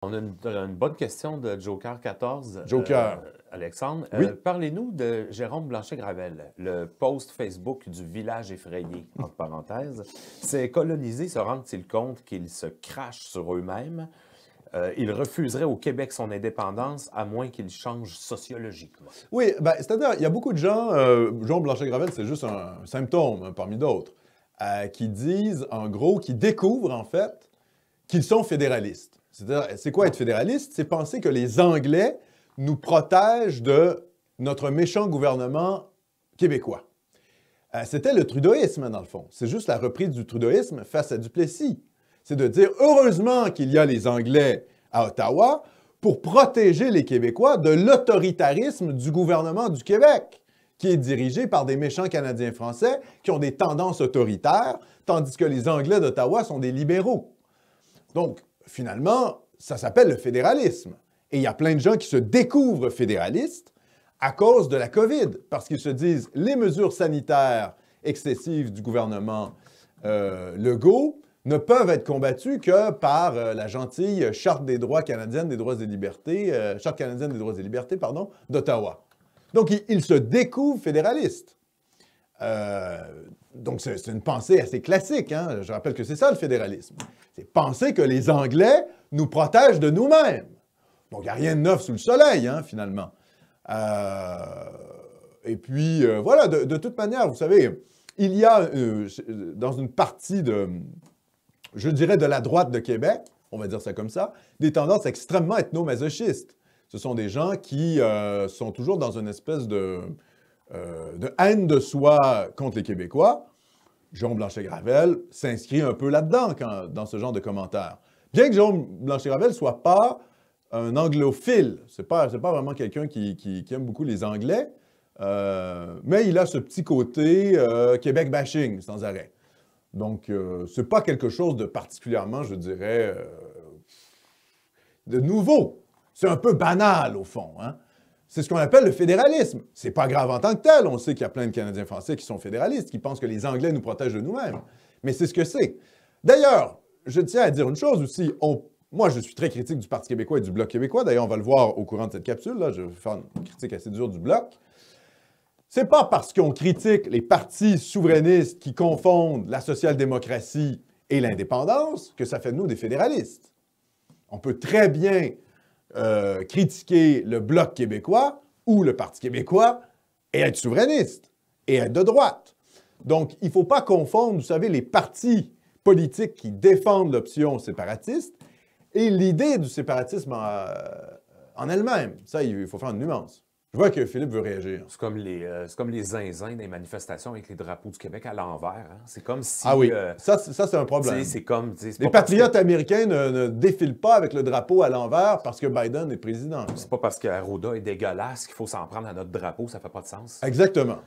On a une bonne question de Joker 14. Joker. Alexandre, Oui. parlez-nous de Jérôme Blanchet-Gravel, le post Facebook du village effrayé, entre parenthèses. Ces colonisés se rendent-ils compte qu'ils se crachent sur eux-mêmes? Ils refuseraient au Québec son indépendance à moins qu'ils changent sociologiquement. Oui, ben, c'est-à-dire, il y a beaucoup de gens, Jérôme Blanchet-Gravel, c'est juste un symptôme parmi d'autres, qui disent, en gros, qui découvrent, en fait, qu'ils sont fédéralistes. C'est-à-dire, c'est quoi être fédéraliste? C'est penser que les Anglais nous protègent de notre méchant gouvernement québécois. C'était le trudeauisme, dans le fond. C'est juste la reprise du trudeauisme face à Duplessis. C'est de dire, heureusement qu'il y a les Anglais à Ottawa pour protéger les Québécois de l'autoritarisme du gouvernement du Québec, qui est dirigé par des méchants Canadiens français qui ont des tendances autoritaires, tandis que les Anglais d'Ottawa sont des libéraux. Donc, finalement, ça s'appelle le fédéralisme. Et il y a plein de gens qui se découvrent fédéralistes à cause de la COVID, parce qu'ils se disent les mesures sanitaires excessives du gouvernement Legault ne peuvent être combattues que par la gentille Charte des droits canadienne des droits et libertés, Charte canadienne des droits et libertés, pardon, d'Ottawa. Donc, ils se découvrent fédéralistes. Donc, c'est une pensée assez classique, hein? Je rappelle que c'est ça le fédéralisme. C'est penser que les Anglais nous protègent de nous-mêmes. Donc, il n'y a rien de neuf sous le soleil, hein, finalement. Et puis, voilà, de toute manière, vous savez, il y a dans une partie de, je dirais, de la droite de Québec, on va dire ça comme ça, des tendances extrêmement ethno-masochistes. Ce sont des gens qui sont toujours dans une espèce de haine de soi contre les Québécois. Jérôme Blanchet-Gravel s'inscrit un peu là-dedans dans ce genre de commentaires. Bien que Jérôme Blanchet-Gravel ne soit pas un anglophile, c'est pas vraiment quelqu'un qui aime beaucoup les Anglais, mais il a ce petit côté Québec bashing sans arrêt. Donc, c'est pas quelque chose de particulièrement, je dirais, de nouveau. C'est un peu banal, au fond, hein? C'est ce qu'on appelle le fédéralisme. C'est pas grave en tant que tel. On sait qu'il y a plein de Canadiens français qui sont fédéralistes, qui pensent que les Anglais nous protègent de nous-mêmes. Mais c'est ce que c'est. D'ailleurs, je tiens à dire une chose aussi. Moi, je suis très critique du Parti québécois et du Bloc québécois. D'ailleurs, on va le voir au courant de cette capsule. Là, je vais faire une critique assez dure du Bloc. C'est pas parce qu'on critique les partis souverainistes qui confondent la social-démocratie et l'indépendance que ça fait de nous des fédéralistes. On peut très bien critiquer le Bloc québécois ou le Parti québécois et être souverainiste et être de droite. Donc, il ne faut pas confondre, vous savez, les partis politiques qui défendent l'option séparatiste et l'idée du séparatisme en elle-même. Ça, il faut faire une nuance. Je vois que Philippe veut réagir. C'est comme les zinzins des manifestations avec les drapeaux du Québec à l'envers. Hein? C'est comme si... Ah oui, ça c'est un problème. C'est comme... Les patriotes américains ne défilent pas avec le drapeau à l'envers parce que Biden est président. C'est pas parce que Arruda est dégueulasse qu'il faut s'en prendre à notre drapeau, ça fait pas de sens. Exactement.